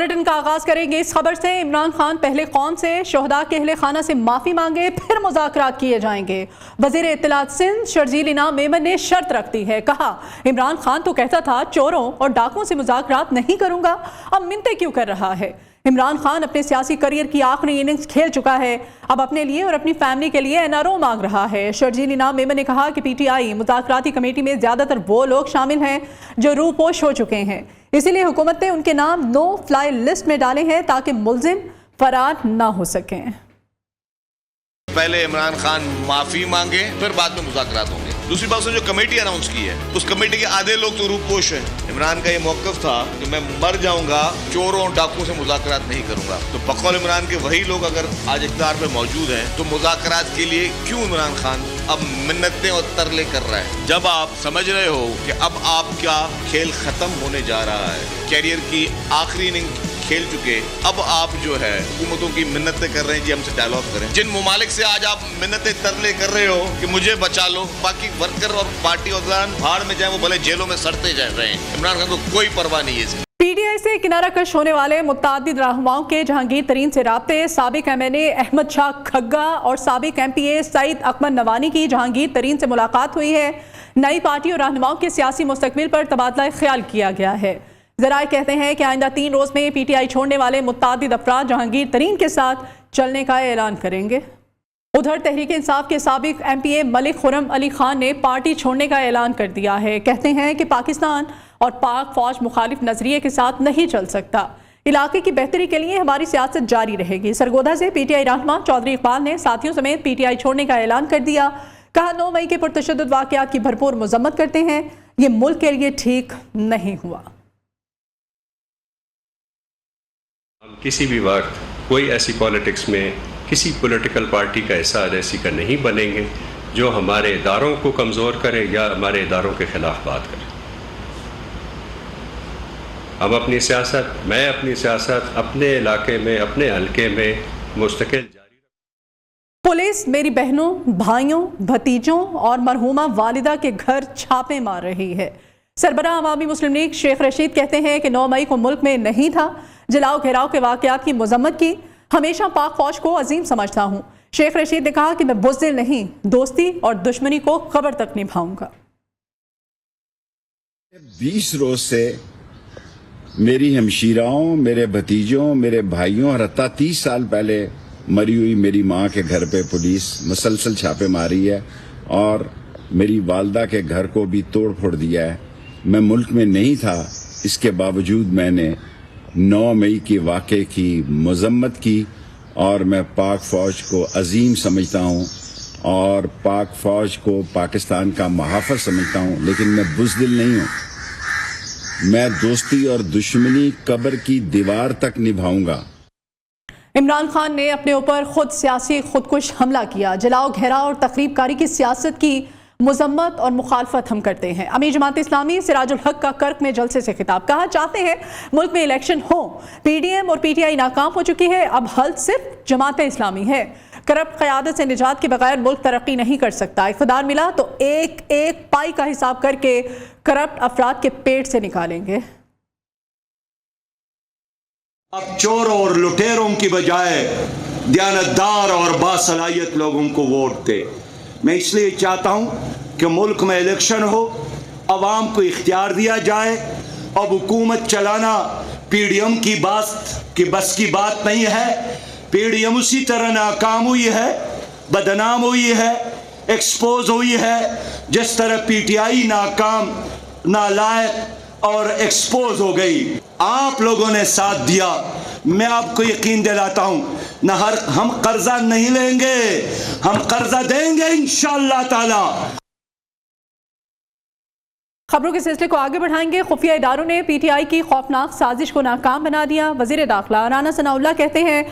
Bulletin کا آغاز کریں گے اس خبر سے۔ عمران خان پہلے قوم سے شہداء کے اہل خانہ سے معافی مانگے، پھر مذاکرات کیے جائیں گے۔ وزیر اطلاعات سندھ شرجیل انعام میمن نے شرط رکھ دی ہے، کہا عمران خان تو کہتا تھا چوروں اور ڈاکوؤں سے مذاکرات نہیں کروں گا، اب منتیں کیوں کر رہا ہے؟ عمران خان اپنے سیاسی کریئر کی آخری اننگز کھیل چکا ہے، اب اپنے لیے اور اپنی فیملی کے لیے NRO مانگ رہا ہے۔ شرجیل انعام میمن نے کہا کہ PTI مذاکراتی کمیٹی میں زیادہ تر وہ لوگ شامل ہیں جو روپوش ہو چکے ہیں، اسی لیے حکومت نے ان کے نام نو فلائی لسٹ میں ڈالے ہیں تاکہ ملزم فرار نہ ہو سکیں۔ پہلے عمران خان معافی مانگے، پھر بعد میں مذاکرات ہوں گے۔ دوسری بات جو کمیٹی اناؤنس کی ہے، اس کمیٹی کے آدھے لوگ تو روپوش ہیں۔ عمران کا یہ موقف تھا کہ میں مر جاؤں گا، چوروں اور ڈاکوؤں سے مذاکرات نہیں کروں گا، تو بقول عمران کے وہی لوگ اگر آج اقتدار پہ موجود ہیں تو مذاکرات کے لیے کیوں عمران خان اب منتیں اور ترلے کر رہا ہے؟ جب آپ سمجھ رہے ہو کہ اب آپ کا کھیل ختم ہونے جا رہا ہے، کیریئر کی آخری اننگ کھیل چکے، اب آپ جو ہے حکومتوں کی منتیں کر رہے ہیں جی ہم سے ڈائیلاگ کریں۔ جن ممالک سے آج آپ منتیں ترلے کر رہے ہو کہ مجھے بچا لو، باقی ورکر اور پارٹی عہدیدار بھاڑ میں جائیں، وہ بھلے جیلوں میں سڑتے جا رہے ہیں، عمران خان کو کوئی پرواہ نہیں ہے اس کی۔ PTI سے کنارہ کش ہونے والے متعدد رہنماؤں کے جہانگیر ترین سے رابطے۔ سابق MNA احمد شاہ کھگا اور سابق MPA سعید اکمل نوانی کی جہانگیر ترین سے ملاقات ہوئی ہے۔ نئی پارٹی اور رہنماؤں کے سیاسی مستقبل پر تبادلہ خیال کیا گیا ہے۔ ذرائع کہتے ہیں کہ آئندہ 3 روز میں PTI چھوڑنے والے متعدد افراد جہانگیر ترین کے ساتھ چلنے کا اعلان کریں گے۔ ادھر تحریک انصاف کے سابق MPA ملک خرم علی خان نے پارٹی چھوڑنے کا اعلان کر دیا ہے۔ کہتے ہیں کہ پاکستان اور پاک فوج مخالف نظریے کے ساتھ نہیں چل سکتا، علاقے کی بہتری کے لیے ہماری سیاست جاری رہے گی۔ سرگودھا سے PTI رہنما چودھری اقبال نے ساتھیوں سمیت PTI چھوڑنے کا اعلان کر دیا، کہا 9 مئی کے پرتشدد واقعات کی بھرپور مذمت کرتے ہیں، یہ ملک کے لیے ٹھیک نہیں ہوا۔ ہم کسی بھی وقت کوئی ایسی پالیٹکس میں کسی پولیٹیکل پارٹی کا حصہ ایسی کا نہیں بنیں گے جو ہمارے اداروں کو کمزور کرے یا ہمارے اداروں کے خلاف بات کرے۔ ہم اپنی سیاست، میں اپنی سیاست اپنے علاقے میں، اپنے حلقے میں مستقل جاری رکھوں۔ پولیس میری بہنوں، بھائیوں، بھتیجوں اور مرحومہ والدہ کے گھر چھاپے مار رہی ہے۔ سربراہ عوامی مسلم لیگ شیخ رشید کہتے ہیں کہ 9 مئی کو ملک میں نہیں تھا، جلاؤ گھیراؤ کے واقعات کی مذمت کی، ہمیشہ پاک فوج کو عظیم سمجھتا ہوں۔ شیخ رشید نے کہا کہ میں بزدل نہیں، دوستی اور دشمنی کو قبر تک نبھاؤں گا۔ 20 روز سے میری ہمشیراؤں، میرے بھتیجوں، میرے بھائیوں اور حتیٰ 30 سال پہلے مری ہوئی میری ماں کے گھر پہ پولیس مسلسل چھاپے ماری ہے اور میری والدہ کے گھر کو بھی توڑ پھوڑ دیا ہے۔ میں ملک میں نہیں تھا، اس کے باوجود میں نے 9 مئی کے واقعے کی مذمت کی اور میں پاک فوج کو عظیم سمجھتا ہوں اور پاک فوج کو پاکستان کا محافظ سمجھتا ہوں، لیکن میں بزدل نہیں ہوں۔ میں دوستی اور دشمنی قبر کی دیوار تک نبھاؤں گا۔ عمران خان نے اپنے اوپر خود سیاسی خودکش حملہ کیا۔ جلاؤ گھیراؤ اور تخریب کاری کی سیاست کی مذمت اور مخالفت ہم کرتے ہیں۔ امیر جماعت اسلامی سراج الحق کا کرک میں جلسے سے خطاب، کہا چاہتے ہیں ملک میں الیکشن ہو، PDM اور PTI ناکام ہو چکی ہے، اب حل صرف جماعت اسلامی ہے۔ کرپٹ قیادت سے نجات کے بغیر ملک ترقی نہیں کر سکتا، اقتدار ملا تو ایک ایک پائی کا حساب کر کے کرپٹ افراد کے پیٹ سے نکالیں گے۔ اب چوروں اور لٹیروں کی بجائے دیانتدار اور باصلاحیت لوگوں کو ووٹ دے۔ میں اس لیے چاہتا ہوں کہ ملک میں الیکشن ہو، عوام کو اختیار دیا جائے۔ اب حکومت چلانا PDM کی بس کی بات نہیں ہے۔ PDM اسی طرح ناکام ہوئی ہے، بدنام ہوئی ہے، ایکسپوز ہوئی ہے، جس طرح PTI ناکام، نالائق اور ایکسپوز ہو گئی۔ آپ لوگوں نے ساتھ دیا، میں آپ کو یقین دلاتا ہوں نہ ہم قرضہ نہیں لیں گے، ہم قرضہ دیں گے انشاءاللہ تعالی۔ خبروں کے سلسلے کو آگے بڑھائیں گے۔ خفیہ اداروں نے PTI کی خوفناک سازش کو ناکام بنا دیا۔ وزیر داخلہ رانا ثناء اللہ کہتے ہیں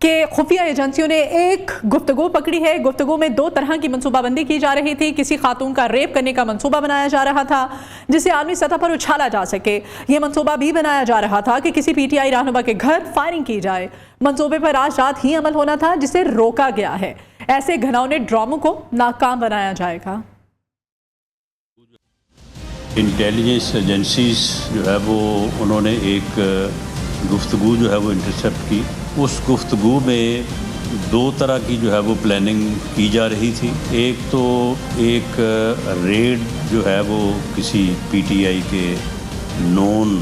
کہ خفیہ ایجنسیوں نے ایک گفتگو پکڑی ہے، گفتگو میں 2 طرح کی منصوبہ بندی کی جا رہی تھی۔ کسی خاتون کا ریپ کرنے کا منصوبہ بنایا جا رہا تھا جسے عالمی سطح پر اچھالا جا سکے۔ یہ منصوبہ بھی بنایا جا رہا تھا کہ کسی PTI رہنما کے گھر فائرنگ کی جائے۔ منصوبے پر آج رات ہی عمل ہونا تھا جسے روکا گیا ہے۔ ایسے گھناؤنے ڈراموں کو ناکام بنایا جائے گا۔ انٹیلیجنس ایجنسیز جو ہے وہ انہوں نے ایک گفتگو جو ہے وہ انٹرسیپٹ کی. اس گفتگو میں دو طرح کی جو ہے وہ پلاننگ کی جا رہی تھی. ایک تو ایک ریڈ جو ہے وہ کسی پی ٹی آئی کے نون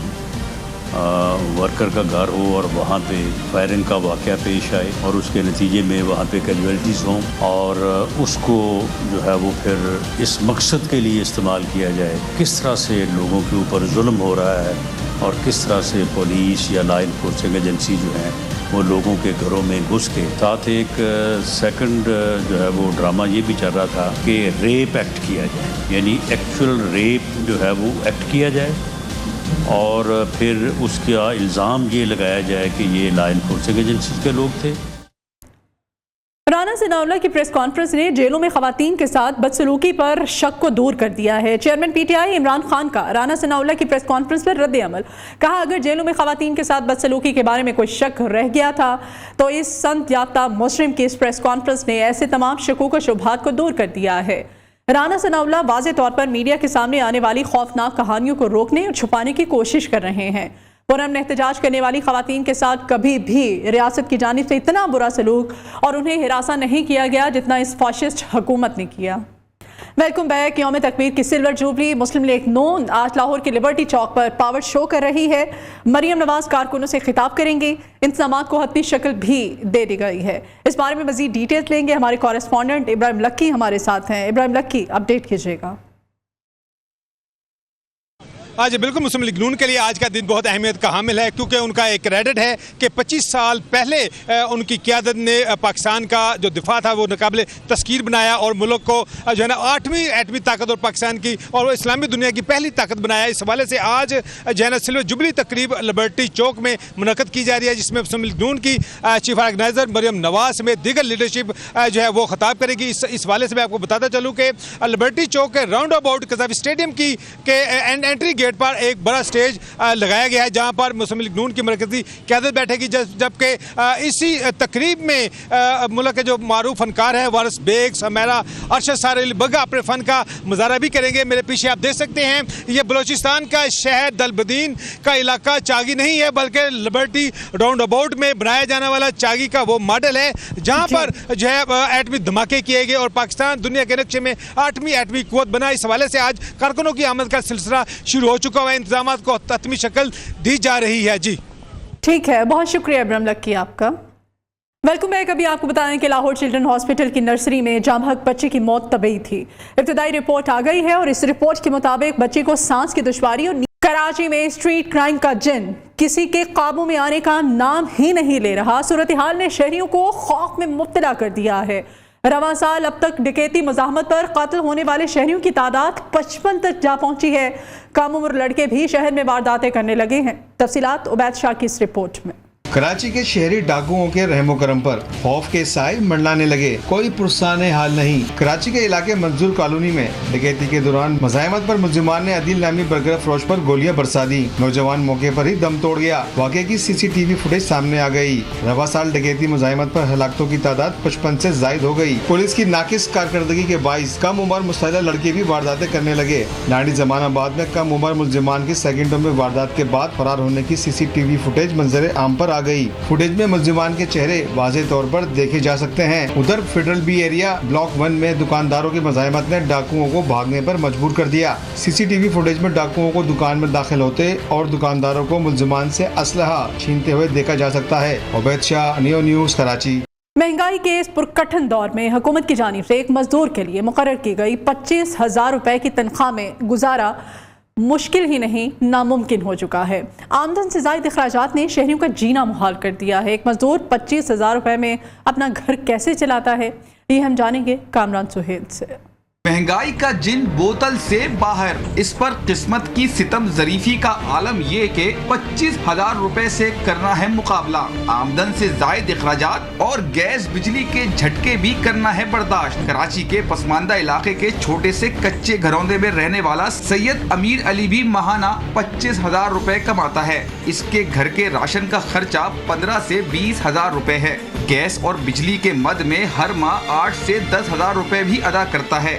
ورکر کا گھر ہو اور وہاں پہ فائرنگ کا واقعہ پیش آئے اور اس کے نتیجے میں وہاں پہ کیجویلٹیز ہوں اور اس کو جو ہے وہ پھر اس مقصد کے لیے استعمال کیا جائے. کس طرح سے لوگوں کے اوپر ظلم ہو رہا ہے اور کس طرح سے پولیس یا لا انفورسنگ ایجنسی جو ہیں وہ لوگوں کے گھروں میں گھس کے. ساتھ ایک سیکنڈ جو ہے وہ ڈرامہ یہ بھی چل رہا تھا کہ ریپ ایکٹ کیا جائے, یعنی ایکچوئل ریپ جو ہے وہ ایکٹ کیا جائے اور پھر اس کا الزام یہ لگایا جائے کہ یہ لا انفورسنگ ایجنسیز کے لوگ تھے. رانا ثناءاللہ کی پریس کانفرنس نے جیلوں میں خواتین کے ساتھ بدسلوکی پر شک کو دور کر دیا ہے. Chairman P T I Imran Khan کا رانا ثناءاللہ کی پریس کانفرنس پر رد عمل. کہا اگر جیلوں میں خواتین کے ساتھ بدسلوکی کے بارے میں کوئی شک رہ گیا تھا تو اس سنت یافتہ مجرم کی اس پریس کانفرنس نے ایسے تمام شکوک و شبہات کو دور کر دیا ہے. رانا ثناءاللہ واضح طور پر میڈیا کے سامنے آنے والی خوفناک کہانیوں کو روکنے اور چھپانے کی کوشش کر رہے ہیں. پرامن احتجاج کرنے والی خواتین کے ساتھ کبھی بھی ریاست کی جانب سے اتنا برا سلوک اور انہیں ہراساں نہیں کیا گیا جتنا اس فاشسٹ حکومت نے کیا. Welcome back. یوم تکبیر کی سلور جوبلی مسلم لیگ نون آج لاہور کے لبرٹی چوک پر پاور شو کر رہی ہے. مریم نواز کارکنوں سے خطاب کریں گے. انتظامات کو حتمی شکل بھی دے دی گئی ہے. اس بارے میں مزید ڈیٹیلز لیں گے ہمارے کورسپونڈنٹ ابراہیم لکی ہمارے ساتھ ہیں. ابراہیم لکی, اپڈیٹ کیجیے گا. آج بالکل مسلم لیگ نون کے لیے آج کا دن بہت اہمیت کا حامل ہے کیونکہ ان کا ایک کریڈٹ ہے کہ 25 سال پہلے ان کی قیادت نے پاکستان کا جو دفاع تھا وہ ناقابل تسخیر بنایا اور ملک کو جو ہے نا 8ویں ایٹمی طاقت اور پاکستان کی اور اسلامی دنیا کی پہلی طاقت بنایا. اس حوالے سے آج جو ہے نا سلور جوبلی تقریب لبرٹی چوک میں منعقد کی جا رہی ہے جس میں مسلم لیگ نون کی چیف آرگنائزر مریم نواز سمیت دیگر لیڈرشپ جو ہے وہ خطاب کرے گی. اس حوالے سے میں آپ کو بتاتا چلوں کہ لبرٹی چوک کے راؤنڈ اباؤٹ قذافی اسٹیڈیم کی انٹری گیٹ پر ایک بڑا سٹیج لگایا گیا ہے جہاں پر مسلم لیگ نون کی مرکزی قیادت بیٹھے گی, جبکہ اسی تقریب میں ملک کے جو معروف فنکار ہیں وارث بیگ, سمیرہ, ارشد سارے علی بگا اپنے فن کا مظاہرہ بھی کریں گے. میرے پیچھے آپ دیکھ سکتے ہیں یہ بلوچستان کا شہر دلبدین کا علاقہ چاگی نہیں ہے بلکہ لبرٹی راؤنڈ اباؤٹ میں بنایا جانے والا چاگی کا وہ ماڈل ہے جہاں پر جو ہے ایٹمی دھماکے کیے گئے اور پاکستان دنیا کے نقشے میں 8ویں ایٹمی قوت بنا. اس حوالے سے آج کارکنوں کی آمد کا سلسلہ شروع ہو چکا ہے, انتظامات کو حتمی شکل دی جا رہی ہے. جی ٹھیک ہے, بہت شکریہ ابراہیم لکی آپ کا. Welcome back. ابھی آپ کو بتائیں کہ لاہور چلڈرن ہاسپٹل کی نرسری میں جاں بحق بچے کی موت طبیعی تھی. ابتدائی رپورٹ آ گئی ہے اور اس رپورٹ کے مطابق بچے کو سانس کی دشواری اور کراچی میں اسٹریٹ کرائم کا جن کسی کے قابو میں آنے کا نام ہی نہیں لے رہا. صورتحال نے شہریوں کو خوف میں مبتلا کر دیا ہے. رواں سال اب تک ڈکیتی مزاحمت پر قتل ہونے والے شہریوں کی تعداد 55 تک جا پہنچی ہے. کم عمر لڑکے بھی شہر میں وارداتیں کرنے لگے ہیں. تفصیلات عبید شاہ کی اس رپورٹ میں. کراچی کے شہری ڈاکوؤں کے رحم و کرم پر خوف کے سائے منڈلانے لگے. کوئی پرسان حال نہیں. کراچی کے علاقے منظور کالونی میں ڈکیتی کے دوران مزاحمت پر ملزمان نے عدیل نامی برگر فروش پر گولیاں برسا دی. نوجوان موقع پر ہی دم توڑ گیا. واقعے کی CCTV فوٹیج سامنے آ گئی. رواں سال ڈکیتی مزاحمت پر ہلاکتوں کی تعداد 55 سے زائد ہو گئی. پولیس کی ناقص کارکردگی کے باعث کم عمر مسلح لڑکے بھی وارداتیں کرنے لگے. لانڈی زمان آباد میں کم عمر ملزمان کی سیکنڈوں میں واردات کے بعد فرار ہونے کی CCTV فوٹیج منظر عام پر آ گئی. فوٹیج میں ملزمان کے چہرے واضح طور پر دیکھے جا سکتے ہیں. ادھر فیڈرل بی ایریا بلاک 1 میں دکانداروں کی مزاحمت نے ڈاکوؤں کو بھاگنے پر مجبور کر دیا. CCTV فوٹیج میں ڈاکوؤں کو دکان میں داخل ہوتے اور دکانداروں کو ملزمان سے اسلحہ چھینتے ہوئے دیکھا جا سکتا ہے. عبید شاہ, نیو نیوز, کراچی. مہنگائی کے اس پرکٹھن دور میں حکومت کی جانب سے ایک مزدور کے لیے مقرر کی گئی 25,000 روپے کی تنخواہ میں گزارا مشکل ہی نہیں ناممکن ہو چکا ہے. آمدن سے زائد اخراجات نے شہریوں کا جینا محال کر دیا ہے. ایک مزدور 25,000 روپے میں اپنا گھر کیسے چلاتا ہے, یہ ہم جانیں گے کامران سہیل سے. مہنگائی کا جن بوتل سے باہر, اس پر قسمت کی ستم ظریفی کا عالم یہ کہ 25,000 روپے سے کرنا ہے مقابلہ. آمدن سے زائد اخراجات اور گیس بجلی کے جھٹکے بھی کرنا ہے برداشت. کراچی کے پسماندہ علاقے کے چھوٹے سے کچے گھروندے میں رہنے والا سید امیر علی بھی ماہانہ 25,000 روپے کماتا ہے. اس کے گھر کے راشن کا خرچہ 15 سے 20,000 روپے ہے. گیس اور بجلی کے مد میں ہر ماہ 8 سے 10,000 روپے بھی ادا کرتا ہے.